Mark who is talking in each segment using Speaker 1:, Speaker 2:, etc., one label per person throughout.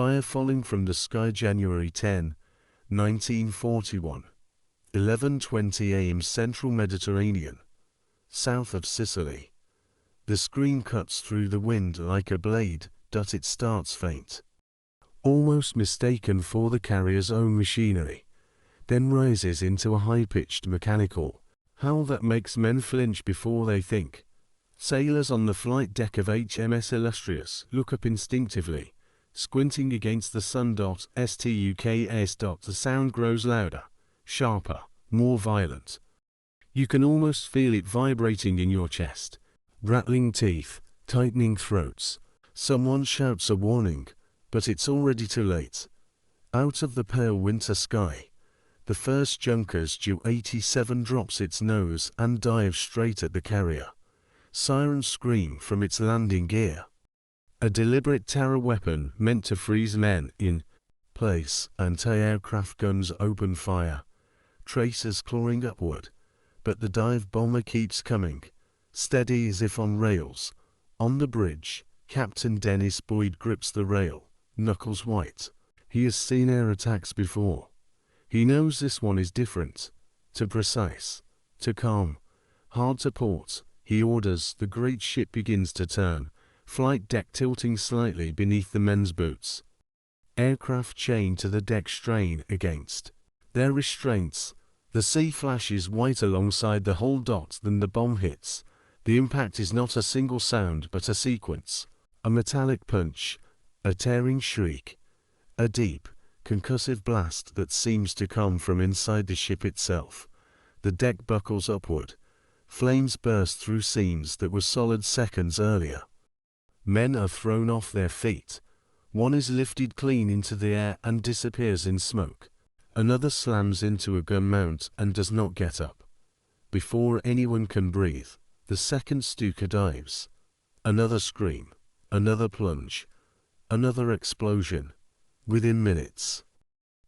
Speaker 1: Fire falling from the sky January 10, 1941. 11:20 a.m. Central Mediterranean, south of Sicily. The scream cuts through the wind like a blade, but it starts faint. Almost mistaken for the carrier's own machinery, then rises into a high-pitched mechanical howl that makes men flinch before they think. Sailors on the flight deck of HMS Illustrious look up instinctively, squinting against the sun. Stukas. The sound grows louder, sharper, more violent. You can almost feel it vibrating in your chest. Rattling teeth, tightening throats. Someone shouts a warning, but it's already too late. Out of the pale winter sky, the first Junkers Ju-87 drops its nose and dives straight at the carrier. Sirens scream from its landing gear. A deliberate terror weapon meant to freeze men in place. Anti-aircraft guns open fire, tracers clawing upward, but the dive bomber keeps coming, steady as if on rails. On the bridge, Captain Dennis Boyd grips the rail, knuckles white. He has seen air attacks before. He knows this one is different. Too precise, too calm, hard to port. He orders. The great ship begins to turn, flight deck tilting slightly beneath the men's boots. Aircraft chained to the deck strain against their restraints. The sea flashes white alongside the hull. Then the bomb hits. The impact is not a single sound but a sequence. A metallic punch, a tearing shriek, a deep, concussive blast that seems to come from inside the ship itself. The deck buckles upward. Flames burst through seams that were solid seconds earlier. Men are thrown off their feet. One is lifted clean into the air and disappears in smoke. Another slams into a gun mount and does not get up. Before anyone can breathe, the second Stuka dives. Another scream, another plunge, another explosion. Within minutes,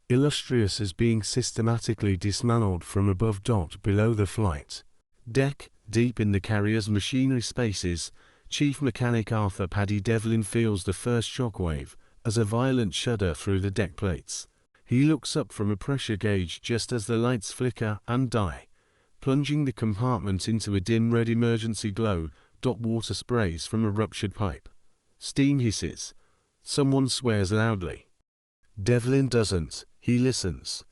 Speaker 1: Illustrious is being systematically dismantled from above. Below the flight deck, deep in the carrier's machinery spaces, Chief Mechanic Arthur Paddy Devlin feels the first shockwave as a violent shudder through the deck plates. He looks up from a pressure gauge just as the lights flicker and die, plunging the compartment into a dim red emergency glow. Water sprays from a ruptured pipe. Steam hisses. Someone swears loudly. Devlin doesn't. He listens.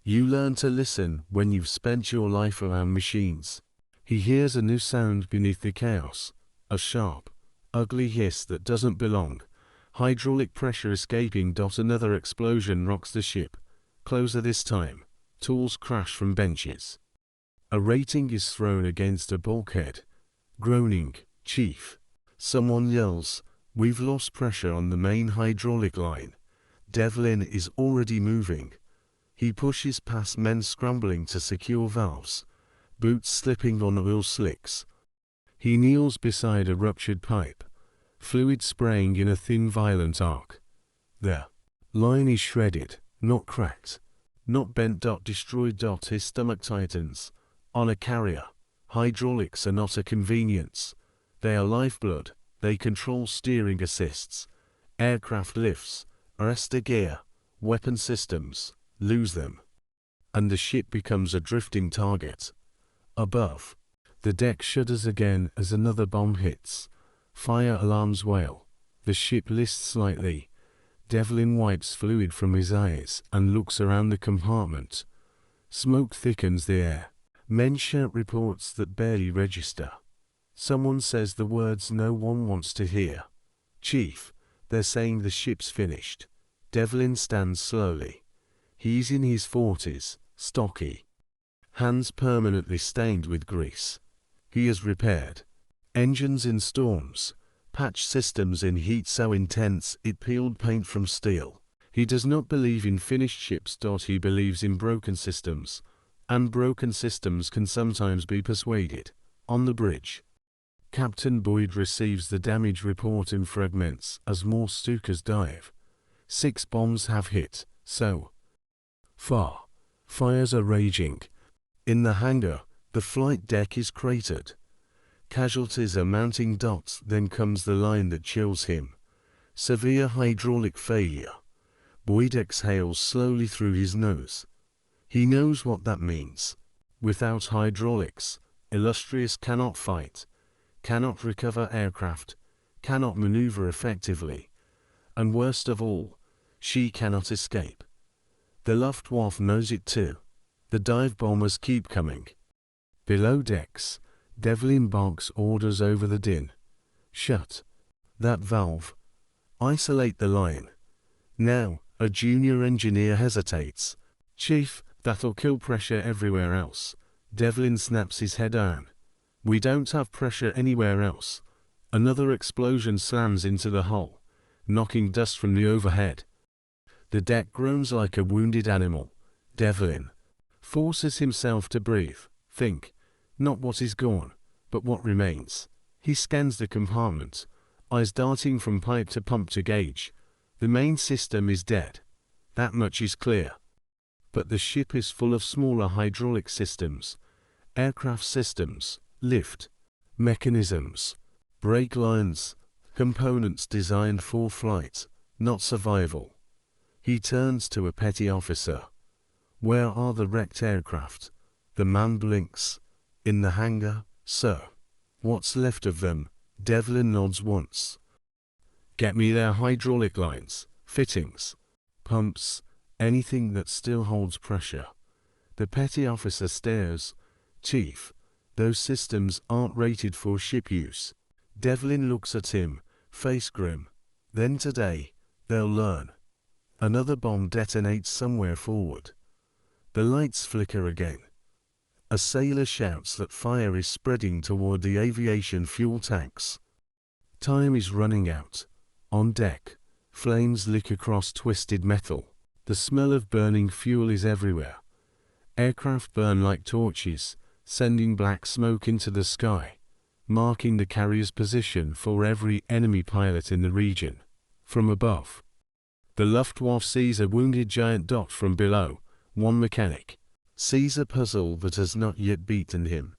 Speaker 1: You learn to listen when you've spent your life around machines. He hears a new sound beneath the chaos. A sharp, ugly hiss that doesn't belong. Hydraulic pressure escaping. Another explosion rocks the ship. Closer this time. Tools crash from benches. A rating is thrown against a bulkhead. Groaning, Chief. Someone yells, "We've lost pressure on the main hydraulic line." Devlin is already moving. He pushes past men scrambling to secure valves, boots slipping on oil slicks. He kneels beside a ruptured pipe, fluid spraying in a thin violent arc. The line is shredded, not cracked, not bent. Destroyed. His stomach tightens. On a carrier, hydraulics are not a convenience. They are lifeblood. They control steering assists, aircraft lifts, arrestor gear, weapon systems. Lose them, and the ship becomes a drifting target. Above, the deck shudders again as another bomb hits. Fire alarms wail. The ship lists slightly. Devlin wipes fluid from his eyes and looks around the compartment. Smoke thickens the air. Men shout reports that barely register. Someone says the words no one wants to hear. "Chief, they're saying the ship's finished." Devlin stands slowly. He's in his 40s, stocky, hands permanently stained with grease. He is repaired. Engines in storms, patch systems in heat so intense it peeled paint from steel. He does not believe in finished ships. He believes in broken systems, and broken systems can sometimes be persuaded. On the bridge, Captain Boyd receives the damage report in fragments as more Stukas dive. 6 bombs have hit, so far. Fires are raging. In the hangar, the flight deck is cratered. Casualties are mounting. Then comes the line that chills him. Severe hydraulic failure. Boyd exhales slowly through his nose. He knows what that means. Without hydraulics, Illustrious cannot fight, cannot recover aircraft, cannot maneuver effectively, and worst of all, she cannot escape. The Luftwaffe knows it too. The dive bombers keep coming. Below decks, Devlin barks orders over the din. Shut that valve. Isolate the line. Now, a junior engineer hesitates. Chief, that'll kill pressure everywhere else. Devlin snaps his head down. We don't have pressure anywhere else. Another explosion slams into the hull, knocking dust from the overhead. The deck groans like a wounded animal. Devlin forces himself to breathe, think, not what is gone, but what remains. He scans the compartment, eyes darting from pipe to pump to gauge. The main system is dead. That much is clear. But the ship is full of smaller hydraulic systems, aircraft systems, lift mechanisms, brake lines, components designed for flight, not survival. He turns to a petty officer. Where are the wrecked aircraft? The man blinks. In the hangar, sir. What's left of them? Devlin nods once. Get me their hydraulic lines, fittings, pumps, anything that still holds pressure. The petty officer stares. Chief, those systems aren't rated for ship use. Devlin looks at him, face grim. Then today, they'll learn. Another bomb detonates somewhere forward. The lights flicker again. A sailor shouts that fire is spreading toward the aviation fuel tanks. Time is running out. On deck, flames lick across twisted metal. The smell of burning fuel is everywhere. Aircraft burn like torches, sending black smoke into the sky, marking the carrier's position for every enemy pilot in the region. From above, the Luftwaffe sees a wounded giant dot from below. One mechanic sees a puzzle that has not yet beaten him.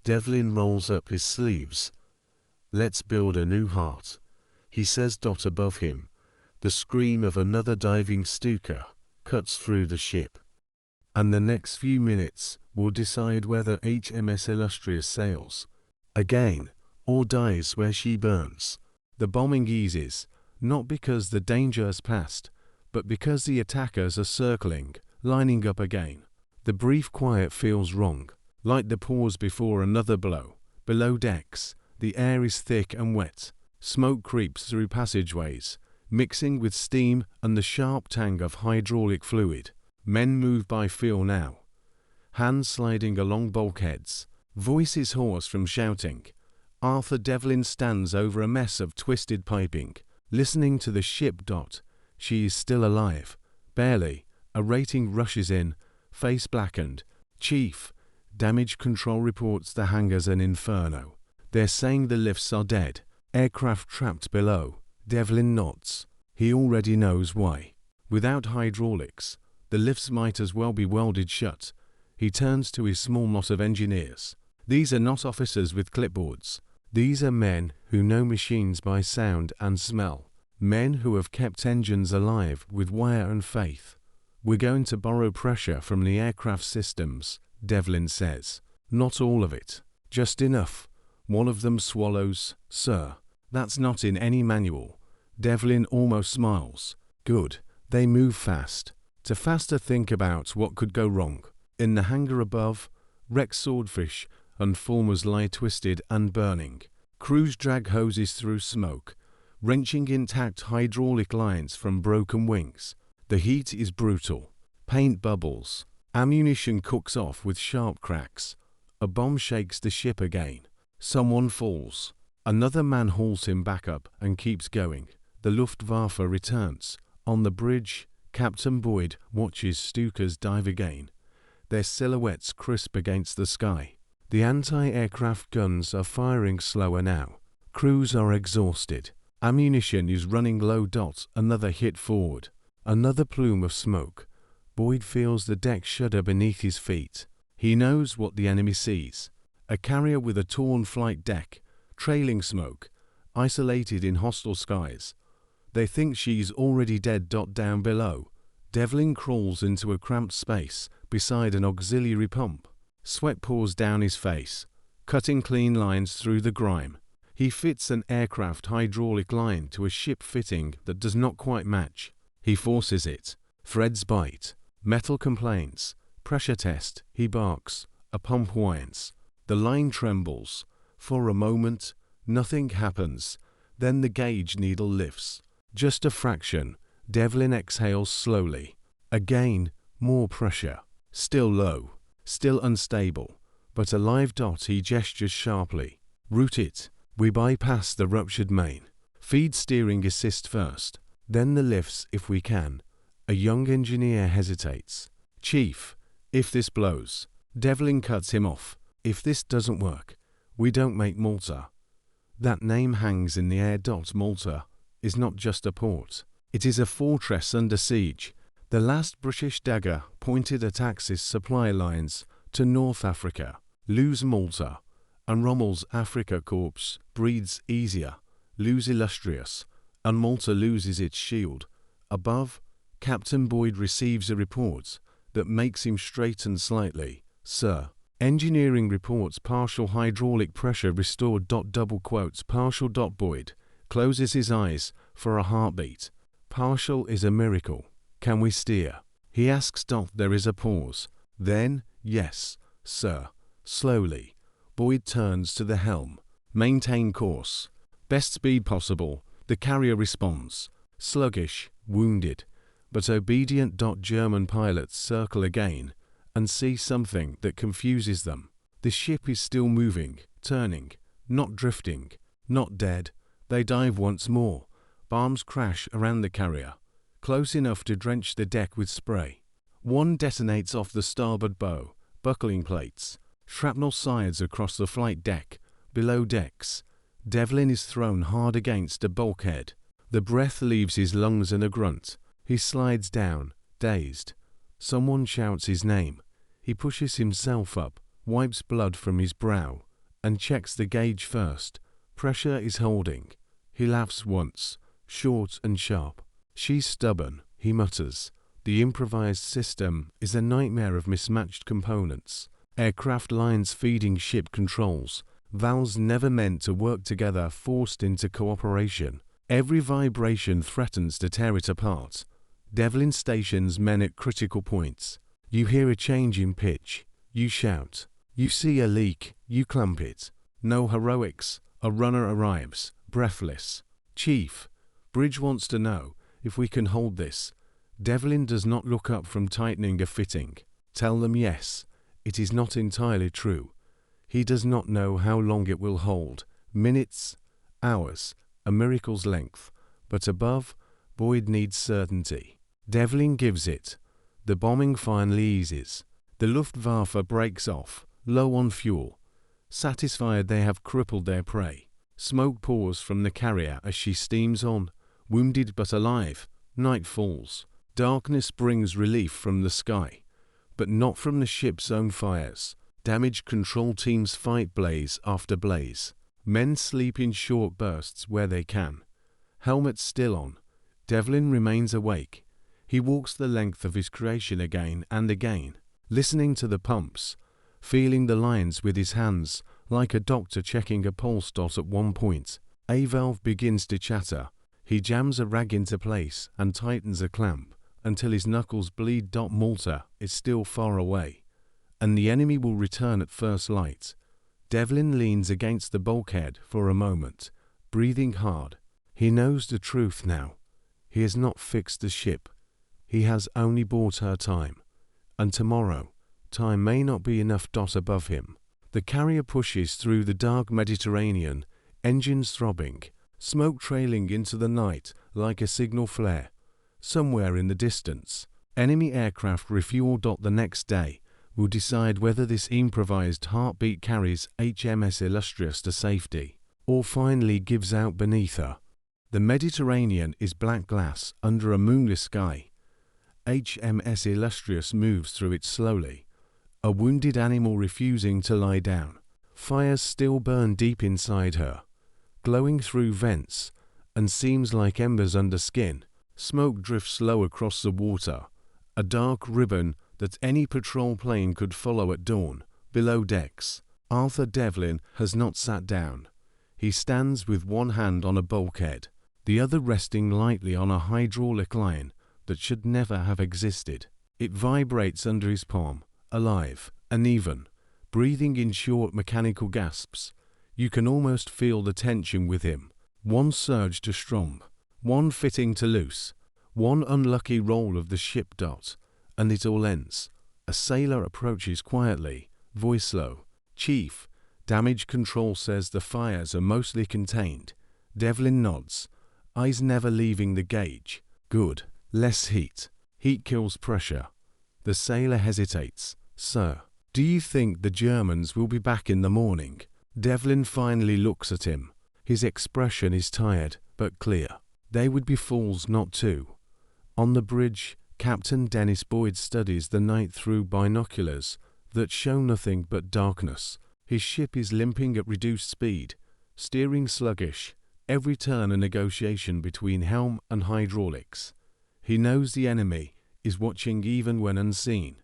Speaker 1: Devlin rolls up his sleeves. Let's build a new heart, he says. Dot above him. The scream of another diving Stuka cuts through the ship. And the next few minutes will decide whether HMS Illustrious sails again or dies where she burns. The bombing eases, not because the danger has passed, but because the attackers are circling, lining up again. The brief quiet feels wrong, like the pause before another blow. Below decks, the air is thick and wet. Smoke creeps through passageways, mixing with steam and the sharp tang of hydraulic fluid. Men move by feel now, hands sliding along bulkheads, voices hoarse from shouting. Arthur Devlin stands over a mess of twisted piping, listening to the ship. She is still alive, barely. A rating rushes in, face blackened. Chief, damage control reports the hangar's an inferno. They're saying the lifts are dead, aircraft trapped below. Devlin nods. He already knows why. Without hydraulics, the lifts might as well be welded shut. He turns to his small knot of engineers. These are not officers with clipboards. These are men who know machines by sound and smell. Men who have kept engines alive with wire and faith. We're going to borrow pressure from the aircraft systems, Devlin says. Not all of it. Just enough. One of them swallows. Sir, that's not in any manual. Devlin almost smiles. Good. They move fast. Too fast to think about what could go wrong. In the hangar above, wrecked swordfish and formers lie twisted and burning. Crews drag hoses through smoke, wrenching intact hydraulic lines from broken wings. The heat is brutal. Paint bubbles. Ammunition cooks off with sharp cracks. A bomb shakes the ship again. Someone falls. Another man hauls him back up and keeps going. The Luftwaffe returns. On the bridge, Captain Boyd watches Stukas dive again, their silhouettes crisp against the sky. The anti-aircraft guns are firing slower now. Crews are exhausted. Ammunition is running low. Another hit forward. Another plume of smoke. Boyd feels the deck shudder beneath his feet. He knows what the enemy sees. A carrier with a torn flight deck, trailing smoke, isolated in hostile skies.
Speaker 2: They think she's already dead. Down below, Devlin crawls into a cramped space beside an auxiliary pump. Sweat pours down his face, cutting clean lines through the grime. He fits an aircraft hydraulic line to a ship fitting that does not quite match. He forces it. Threads bite. Metal complains. Pressure test. He barks. A pump whines. The line trembles. For a moment, nothing happens. Then the gauge needle lifts. Just a fraction. Devlin exhales slowly. Again, more pressure. Still low. Still unstable. But a live dot. He gestures sharply. Route it. We bypass the ruptured main. Feed steering assist first. Then the lifts if we can. A young engineer hesitates. Chief, if this blows. Devlin cuts him off. If this doesn't work, we don't make Malta. That name hangs in the air. Malta is not just a port. It is a fortress under siege. The last British dagger pointed at Axis supply lines to North Africa. Lose Malta, and Rommel's Africa Corps breathes easier. Lose Illustrious, and Malta loses its shield. Above, Captain Boyd receives a report that makes him straighten slightly. Sir, engineering reports partial hydraulic pressure restored. Double quotes partial. Boyd closes his eyes for a heartbeat. Partial is a miracle. Can we steer? He asks. There is a pause. Then, yes, sir. Slowly, Boyd turns to the helm. Maintain course. Best speed possible. The carrier responds. Sluggish, wounded, but obedient. German pilots circle again and see something that confuses them. The ship is still moving, turning, not drifting, not dead. They dive once more. Bombs crash around the carrier, close enough to drench the deck with spray. One detonates off the starboard bow, buckling plates. Shrapnel slides across the flight deck. Below decks, Devlin is thrown hard against a bulkhead. The breath leaves his lungs in a grunt. He slides down, dazed. Someone shouts his name. He pushes himself up, wipes blood from his brow, and checks the gauge first. Pressure is holding. He laughs once, short and sharp. She's stubborn, he mutters. The improvised system is a nightmare of mismatched components. Aircraft lines feeding ship controls. Valves never meant to work together forced into cooperation. Every vibration threatens to tear it apart. Devlin stations men at critical points. You hear a change in pitch. You shout. You see a leak. You clump it. No heroics. A runner arrives, breathless. Chief, Bridge wants to know if we can hold this. Devlin does not look up from tightening a fitting. Tell them yes. It is not entirely true. He does not know how long it will hold. Minutes, hours, a miracle's length. But above, Boyd needs certainty. Devlin gives it. The bombing finally eases. The Luftwaffe breaks off, low on fuel. Satisfied they have crippled their prey. Smoke pours from the carrier as she steams on. Wounded but alive, night falls. Darkness brings relief from the sky, but not from the ship's own fires. Damage control teams fight blaze after blaze. Men sleep in short bursts where they can. Helmets still on. Devlin remains awake. He walks the length of his creation again and again, listening to the pumps, feeling the lines with his hands, like a doctor checking a pulse. At one point, a valve begins to chatter. He jams a rag into place and tightens a clamp until his knuckles bleed. Malta is still far away, and the enemy will return at first light. Devlin leans against the bulkhead for a moment, breathing hard. He knows the truth now. He has not fixed the ship. He has only bought her time. And tomorrow, time may not be enough. Above him, the carrier pushes through the dark Mediterranean, engines throbbing, smoke trailing into the night like a signal flare. Somewhere in the distance, enemy aircraft refuel. The next day will decide whether this improvised heartbeat carries HMS Illustrious to safety, or finally gives out beneath her. The Mediterranean is black glass under a moonless sky. HMS Illustrious moves through it slowly, a wounded animal refusing to lie down. Fires still burn deep inside her, glowing through vents, and seems like embers under skin. Smoke drifts low across the water, a dark ribbon that any patrol plane could follow at dawn. Below decks, Arthur Devlin has not sat down. He stands with one hand on a bulkhead, the other resting lightly on a hydraulic line that should never have existed. It vibrates under his palm, alive, uneven, breathing in short mechanical gasps. You can almost feel the tension with him. One surge to strom, one fitting to loose, one unlucky roll of the ship dot, and it all ends. A sailor approaches quietly, voice low. "Chief, damage control says the fires are mostly contained." Devlin nods, eyes never leaving the gauge. "Good. Less heat. Heat kills pressure." The sailor hesitates. "Sir, do you think the Germans will be back in the morning?" Devlin finally looks at him. His expression is tired, but clear. They would be fools not to. On the bridge, Captain Dennis Boyd studies the night through binoculars that show nothing but darkness. His ship is limping at reduced speed, steering sluggish, every turn a negotiation between helm and hydraulics. He knows the enemy is watching even when unseen.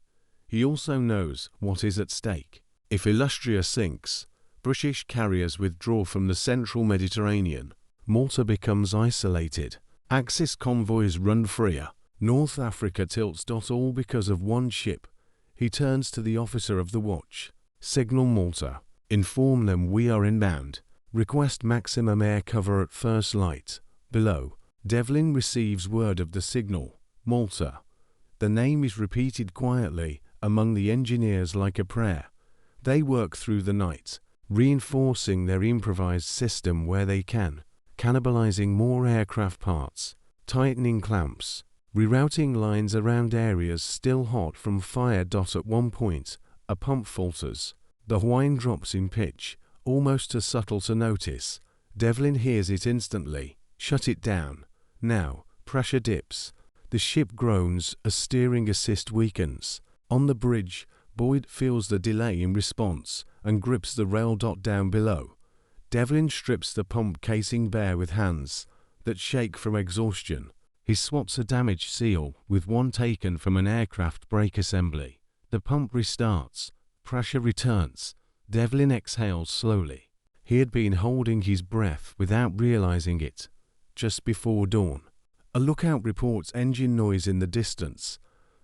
Speaker 2: He also knows what is at stake. If Illustrious sinks, British carriers withdraw from the central Mediterranean. Malta becomes isolated. Axis convoys run freer. North Africa tilts. All because of one ship. He turns to the officer of the watch. "Signal Malta. Inform them we are inbound. Request maximum air cover at first light." Below, Devlin receives word of the signal. Malta. The name is repeated quietly among the engineers like a prayer. They work through the night, reinforcing their improvised system where they can, cannibalizing more aircraft parts, tightening clamps, rerouting lines around areas still hot from fire. At one point, a pump falters. The whine drops in pitch, almost too subtle to notice. Devlin hears it instantly. "Shut it down. Now." Pressure dips. The ship groans as steering assist weakens. On the bridge, Boyd feels the delay in response and grips the rail. Down below, Devlin strips the pump casing bare with hands that shake from exhaustion. He swaps a damaged seal with one taken from an aircraft brake assembly. The pump restarts. Pressure returns. Devlin exhales slowly. He had been holding his breath without realizing it. Just before dawn, a lookout reports engine noise in the distance.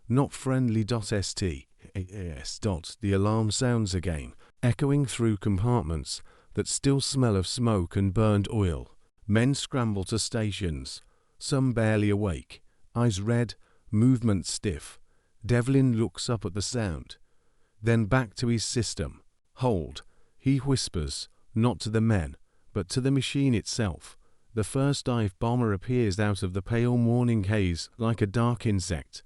Speaker 2: Not friendly. St. The alarm sounds again, echoing through compartments that still smell of smoke and burned oil. Men scramble to stations, some barely awake, eyes red, movement stiff. Devlin looks up at the sound, then back to his system. "Hold," he whispers, not to the men, but to the machine itself. The first dive bomber appears out of the pale morning haze like a dark insect.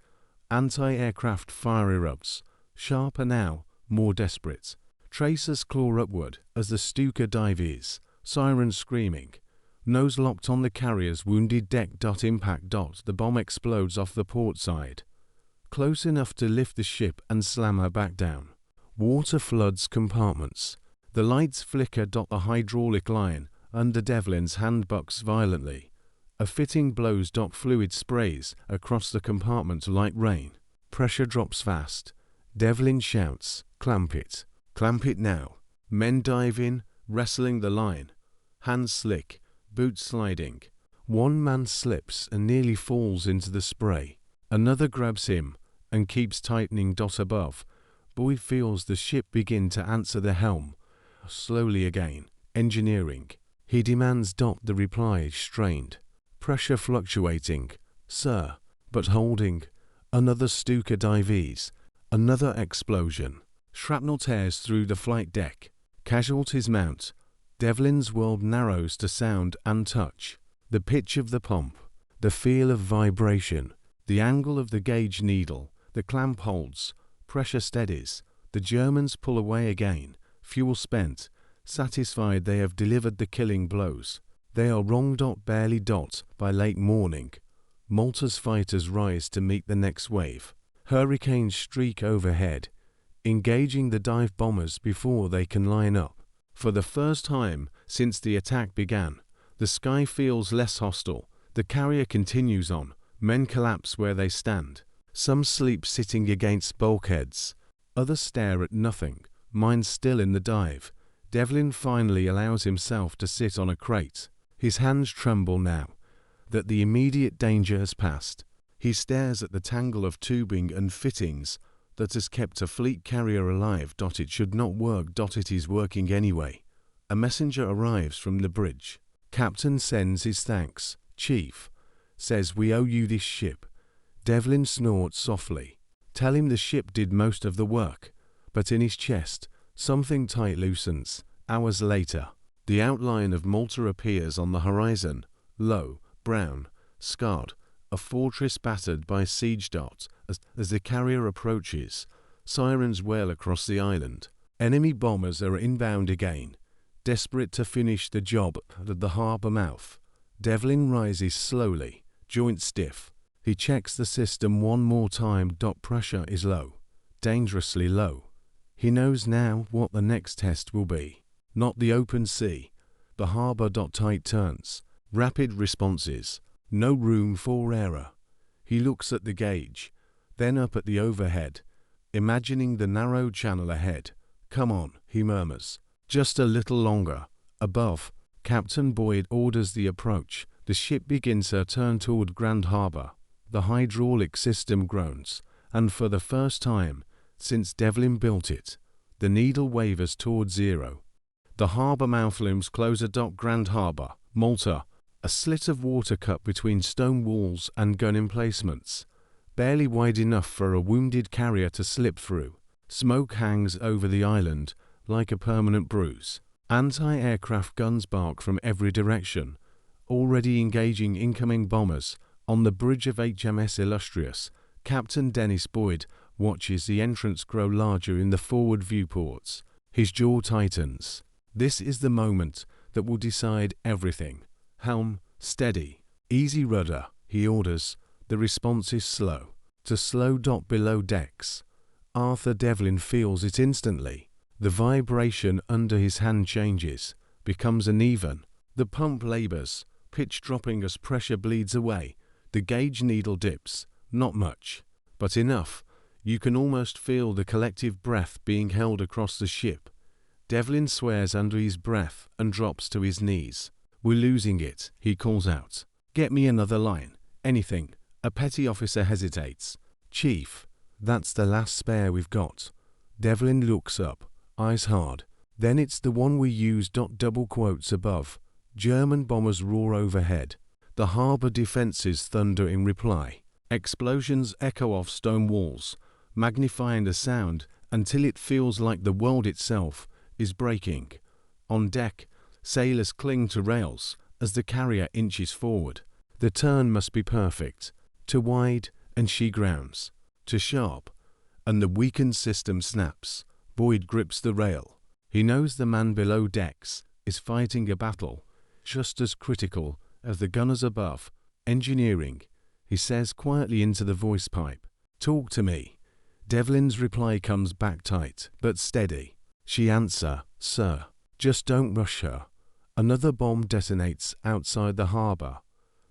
Speaker 2: Anti-aircraft fire erupts, sharper now, more desperate. Tracers claw upward as the Stuka dive is, sirens screaming. Nose locked on the carrier's wounded deck. Impact. The bomb explodes off the port side, close enough to lift the ship and slam her back down. Water floods compartments. The lights flicker. The hydraulic line under Devlin's hand bucks violently. A fitting blows. Fluid sprays across the compartment like rain. Pressure drops fast. Devlin shouts, "Clamp it. Clamp it now." Men dive in, wrestling the line. Hands slick, boots sliding. One man slips and nearly falls into the spray. Another grabs him and keeps tightening. Above, Boyd feels the ship begin to answer the helm. Slowly again. Engineering. He demands. The reply is strained. Pressure fluctuating. "Sir," but holding. Another Stuka dives. Another explosion. Shrapnel tears through the flight deck. Casualties mount. Devlin's world narrows to sound and touch. The pitch of the pump. The feel of vibration. The angle of the gauge needle. The clamp holds. Pressure steadies. The Germans pull away again. Fuel spent. Satisfied they have delivered the killing blows. They are wrong. Barely. By late morning, Malta's fighters rise to meet the next wave. Hurricanes streak overhead, engaging the dive bombers before they can line up. For the first time since the attack began, The sky feels less hostile. The carrier continues on. Men collapse where they stand. Some sleep sitting against bulkheads. Others stare at nothing, minds still in the dive. Devlin finally allows himself to sit on a crate. His hands tremble now that the immediate danger has passed. He stares at the tangle of tubing and fittings that has kept a fleet carrier alive. It should not work. It is working anyway. A messenger arrives from the bridge. Captain sends his thanks. Chief says, "We owe you this ship." Devlin snorts softly. Tell him the ship did most of the work. But in his chest, something tight loosens. Hours later, the outline of Malta appears on the horizon. Low, brown, scarred, a fortress battered by siege darts. As the carrier approaches, sirens wail across the island. Enemy bombers are inbound again, desperate to finish the job at the harbour mouth. Devlin rises slowly, joints stiff. He checks the system one more time. Pressure is low, dangerously low. He knows now what the next test will be. Not the open sea. The harbour. Tight turns. Rapid responses. No room for error. He looks at the gauge, then up at the overhead, imagining the narrow channel ahead. "Come on," he murmurs. "Just a little longer." Above, Captain Boyd orders the approach. The ship begins her turn toward Grand Harbour. The hydraulic system groans, and for the first time since Devlin built it, the needle wavers toward zero. The harbour mouth looms closer. Grand Harbour, Malta, a slit of water cut between stone walls and gun emplacements, barely wide enough for a wounded carrier to slip through. Smoke hangs over the island like a permanent bruise. Anti-aircraft guns bark from every direction, already engaging incoming bombers. On the bridge of HMS Illustrious, Captain Dennis Boyd watches the entrance grow larger in the forward viewports. His jaw tightens. This is the moment that will decide everything. "Helm, steady. Easy rudder," he orders. The response is slow. To slow. Below decks, Arthur Devlin feels it instantly. The vibration under his hand changes, becomes uneven. The pump labors, pitch dropping as pressure bleeds away. The gauge needle dips. Not much, but enough. You can almost feel the collective breath being held across the ship. Devlin swears under his breath and drops to his knees. "We're losing it," he calls out. "Get me another line. Anything." A petty officer hesitates. "Chief, that's the last spare we've got." Devlin looks up, eyes hard. "Then it's the one we used." Double quotes above. German bombers roar overhead. The harbour defences thunder in reply. Explosions echo off stone walls, magnifying the sound until it feels like the world itself is breaking. On deck, sailors cling to rails as the carrier inches forward. The turn must be perfect. Too wide, and she grounds. Too sharp, and the weakened system snaps. Boyd grips the rail. He knows the man below decks is fighting a battle just as critical as the gunners above. "Engineering," he says quietly into the voice pipe. "Talk to me." Devlin's reply comes back tight, but steady. She answers, "Sir, just don't rush her." Another bomb detonates outside the harbour,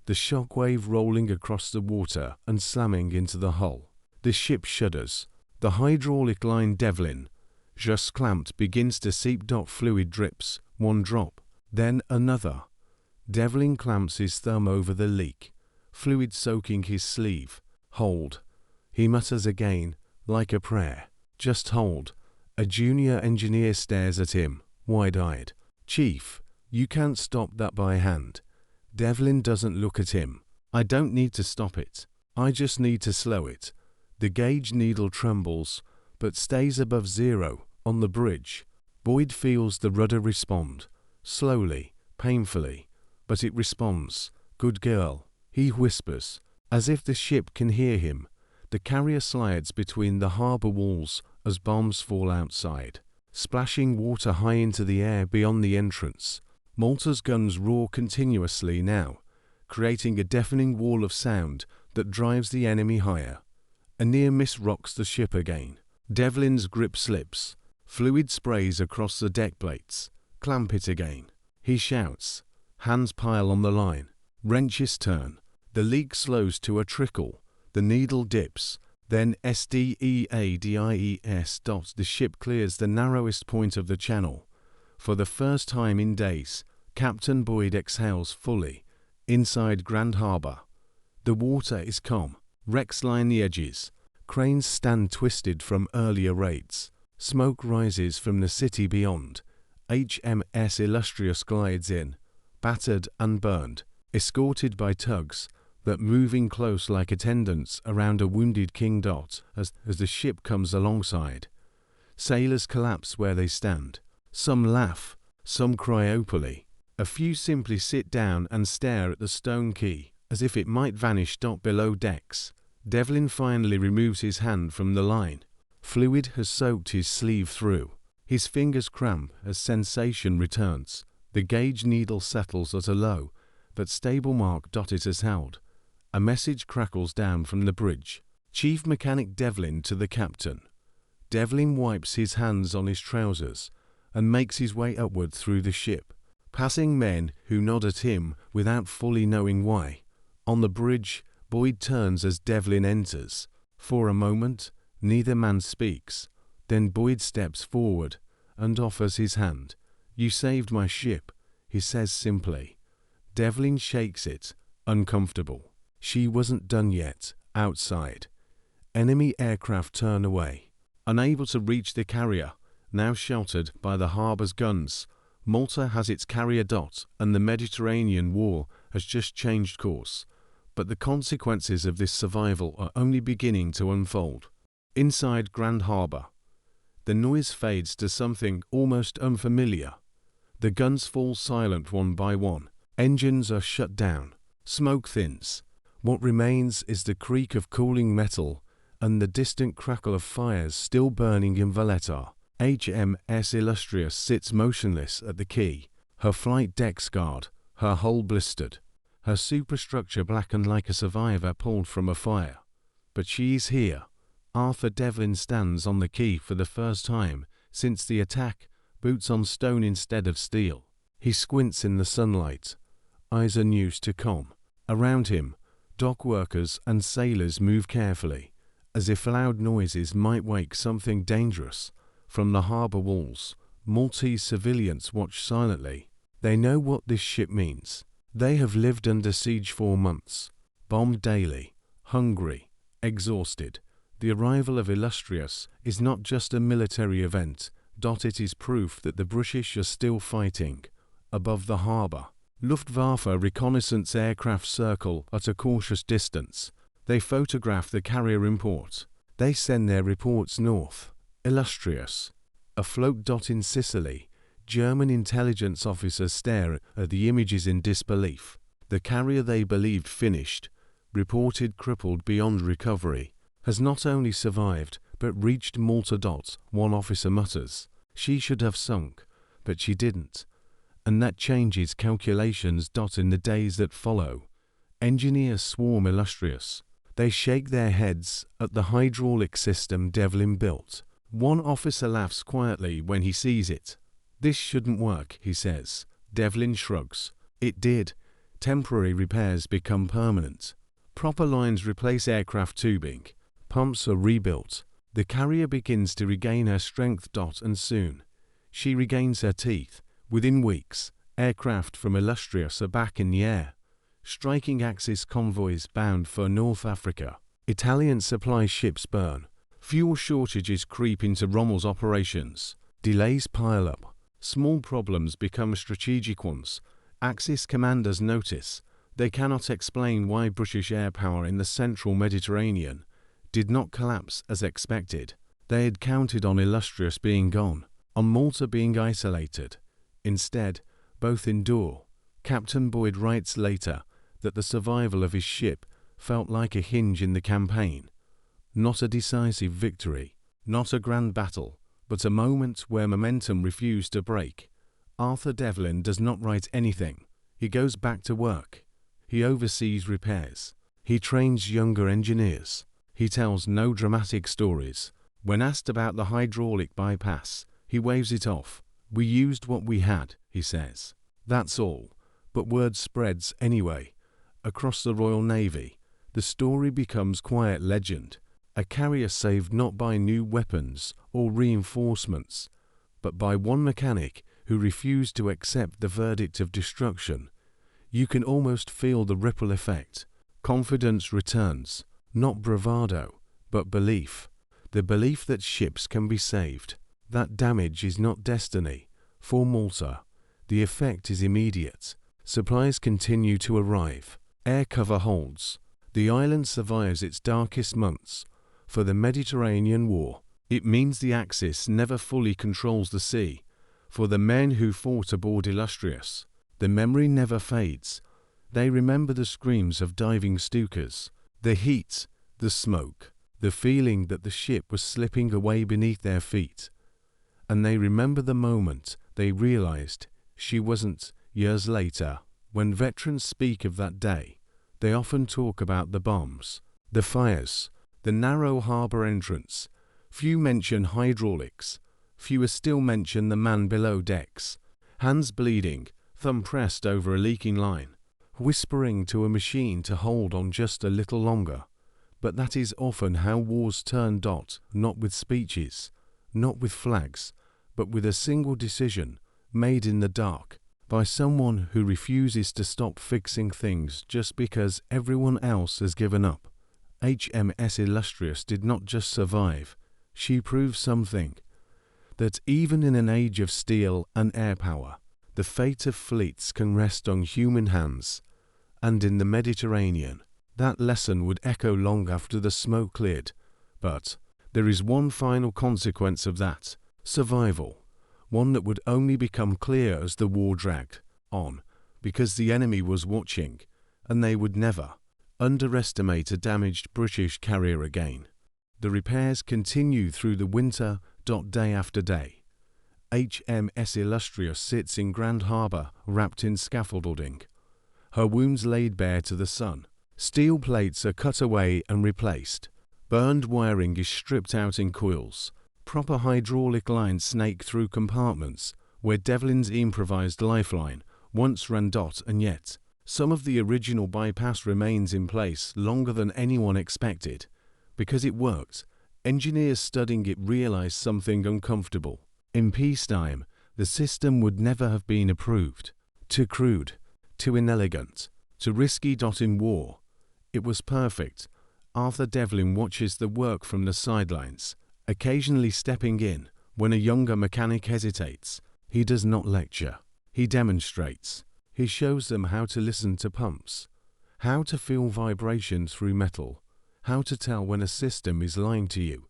Speaker 2: the shockwave rolling across the water and slamming into the hull. The ship shudders. The hydraulic line Devlin just clamped begins to seep. Fluid drips. One drop, then another. Devlin clamps his thumb over the leak, fluid soaking his sleeve. "Hold." He mutters again, like a prayer. "Just hold." A junior engineer stares at him, wide-eyed. "Chief, you can't stop that by hand." Devlin doesn't look at him. "I don't need to stop it. I just need to slow it." The gauge needle trembles, but stays above zero. On the bridge, Boyd feels the rudder respond. Slowly, painfully, but it responds. "Good girl," he whispers, as if the ship can hear him. The carrier slides between the harbour walls as bombs fall outside, splashing water high into the air beyond the entrance. Malta's guns roar continuously now, creating a deafening wall of sound that drives the enemy higher. A near miss rocks the ship again. Devlin's grip slips. Fluid sprays across the deck plates. "Clamp it again." He shouts. Hands pile on the line. Wrenches turn. The leak slows to a trickle. The needle dips. Then SDEADIES. The ship clears the narrowest point of the channel. For the first time in days, Captain Boyd exhales fully. Inside Grand Harbour. The water is calm. Wrecks line the edges. Cranes stand twisted from earlier raids. Smoke rises from the city beyond. HMS Illustrious glides in, battered and burned, escorted by tugs that moving close like attendants around a wounded King as the ship comes alongside. Sailors collapse where they stand. Some laugh, some cry openly. A few simply sit down and stare at the stone quay, as if it might vanish below decks. Devlin finally removes his hand from the line. Fluid has soaked his sleeve through. His fingers cramp as sensation returns. The gauge needle settles at a low, but stable mark. It has held. A message crackles down from the bridge. Chief Mechanic Devlin to the captain. Devlin wipes his hands on his trousers and makes his way upward through the ship, passing men who nod at him without fully knowing why. On the bridge, Boyd turns as Devlin enters. For a moment, neither man speaks. Then Boyd steps forward and offers his hand. "You saved my ship," he says simply. Devlin shakes it, uncomfortable. She wasn't done yet, outside. Enemy aircraft turn away. Unable to reach the carrier, now sheltered by the harbour's guns, Malta has its carrier and the Mediterranean war has just changed course. But the consequences of this survival are only beginning to unfold. Inside Grand Harbour, the noise fades to something almost unfamiliar. The guns fall silent one by one. Engines are shut down. Smoke thins. What remains is the creak of cooling metal and the distant crackle of fires still burning in Valletta. HMS Illustrious sits motionless at the quay, her flight deck scarred, her hull blistered, her superstructure blackened like a survivor pulled from a fire. But she is here. Arthur Devlin stands on the quay for the first time since the attack, boots on stone instead of steel. He squints in the sunlight, eyes unused to calm. Around him, dock workers and sailors move carefully, as if loud noises might wake something dangerous. From the harbour walls, Maltese civilians watch silently. They know what this ship means. They have lived under siege for months, bombed daily, hungry, exhausted. The arrival of Illustrious is not just a military event. It is proof that the British are still fighting. Above the harbour, Luftwaffe reconnaissance aircraft circle at a cautious distance. They photograph the carrier in port. They send their reports north. Illustrious, afloat. In Sicily, German intelligence officers stare at the images in disbelief. The carrier they believed finished, reported crippled beyond recovery, has not only survived, but reached Malta. One officer mutters, "She should have sunk, but she didn't." And that changes calculations. In the days that follow, engineers swarm Illustrious. They shake their heads at the hydraulic system Devlin built. One officer laughs quietly when he sees it. "This shouldn't work," he says. Devlin shrugs. "It did. Temporary repairs become permanent. Proper lines replace aircraft tubing. Pumps are rebuilt. The carrier begins to regain her strength. And soon, she regains her teeth. Within weeks, aircraft from Illustrious are back in the air, striking Axis convoys bound for North Africa. Italian supply ships burn. Fuel shortages creep into Rommel's operations. Delays pile up. Small problems become strategic ones. Axis commanders notice. They cannot explain why British air power in the central Mediterranean did not collapse as expected. They had counted on Illustrious being gone, on Malta being isolated. Instead, both endure. Captain Boyd writes later that the survival of his ship felt like a hinge in the campaign. Not a decisive victory, not a grand battle, but a moment where momentum refused to break. Arthur Devlin does not write anything. He goes back to work. He oversees repairs. He trains younger engineers. He tells no dramatic stories. When asked about the hydraulic bypass, he waves it off. "We used what we had," he says. "That's all. But word spreads anyway. Across the Royal Navy, the story becomes quiet legend. A carrier saved not by new weapons or reinforcements, but by one mechanic who refused to accept the verdict of destruction. You can almost feel the ripple effect. Confidence returns, not bravado, but belief. The belief that ships can be saved. That damage is not destiny. For Malta, the effect is immediate. Supplies continue to arrive. Air cover holds. The island survives its darkest months. For the Mediterranean War, it means the Axis never fully controls the sea. For the men who fought aboard Illustrious, the memory never fades. They remember the screams of diving Stukas, the heat, the smoke, the feeling that the ship was slipping away beneath their feet. And they remember the moment they realized she wasn't. Years later, when veterans speak of that day, they often talk about the bombs, the fires, the narrow harbor entrance. Few mention hydraulics. Fewer still mention the man below decks, hands bleeding, thumb pressed over a leaking line, whispering to a machine to hold on just a little longer. But that is often how wars turn. Not with speeches, not with flags, but with a single decision made in the dark by someone who refuses to stop fixing things just because everyone else has given up. HMS Illustrious did not just survive, she proved something. That even in an age of steel and air power, the fate of fleets can rest on human hands. And in the Mediterranean, that lesson would echo long after the smoke cleared. But there is one final consequence of that: survival. One that would only become clear as the war dragged on, because the enemy was watching, and they would never underestimate a damaged British carrier again. The repairs continue through the winter. Day after day. HMS Illustrious sits in Grand Harbour wrapped in scaffolding. Her wounds laid bare to the sun. Steel plates are cut away and replaced. Burned wiring is stripped out in coils. Proper hydraulic lines snake through compartments where Devlin's improvised lifeline once ran. And yet, some of the original bypass remains in place longer than anyone expected. Because it worked, engineers studying it realized something uncomfortable. In peacetime, the system would never have been approved. Too crude, too inelegant, too risky. In war, it was perfect. Arthur Devlin watches the work from the sidelines, occasionally stepping in when a younger mechanic hesitates. He does not lecture. He demonstrates. He shows them how to listen to pumps, how to feel vibration through metal, how to tell when a system is lying to you.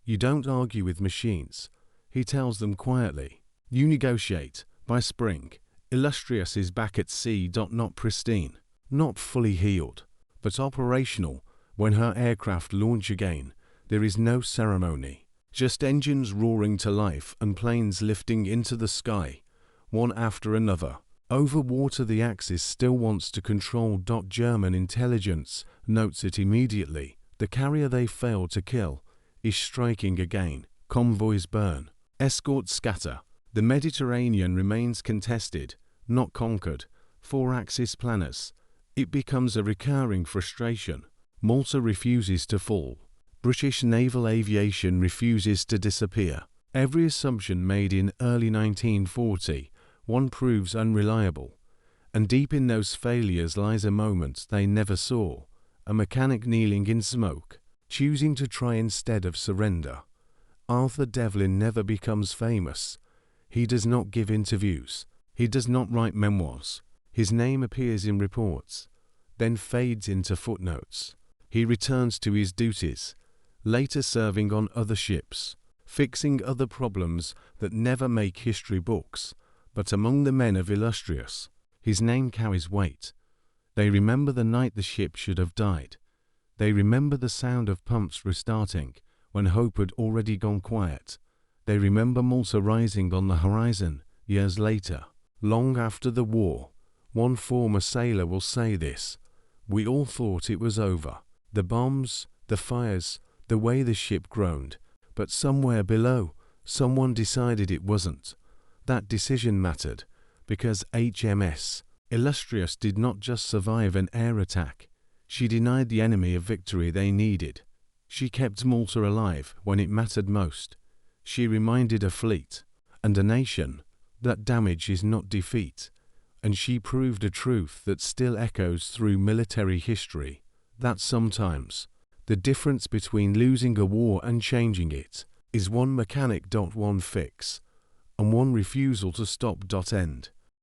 Speaker 2: You don't argue with machines. He tells them quietly. You negotiate. By spring, Illustrious is back at sea. Not pristine, not fully healed, but operational. When her aircraft launch again, there is no ceremony. Just engines roaring to life and planes lifting into the sky, one after another. Over water, the Axis still wants to control. German intelligence notes it immediately. The carrier they failed to kill is striking again. Convoys burn. Escorts scatter. The Mediterranean remains contested, not conquered. For Axis planners, it becomes a recurring frustration. Malta refuses to fall. British naval aviation refuses to disappear. Every assumption made in early 1940 proves unreliable. And deep in those failures lies a moment they never saw. A mechanic kneeling in smoke, choosing to try instead of surrender. Arthur Devlin never becomes famous. He does not give interviews. He does not write memoirs. His name appears in reports, then fades into footnotes. He returns to his duties, later serving on other ships, fixing other problems that never make history books. But among the men of Illustrious, his name carries weight. They remember the night the ship should have died. They remember the sound of pumps restarting when hope had already gone quiet. They remember Malta rising on the horizon years later. Long after the war, one former sailor will say this: "We all thought it was over. The bombs, the fires, the way the ship groaned. But somewhere below, someone decided it wasn't. That decision mattered, because HMS Illustrious did not just survive an air attack. She denied the enemy a victory they needed. She kept Malta alive when it mattered most. She reminded a fleet and a nation that damage is not defeat. And she proved a truth that still echoes through military history, that sometimes the difference between losing a war and changing it is one mechanic. One fix and one refusal to stop. End.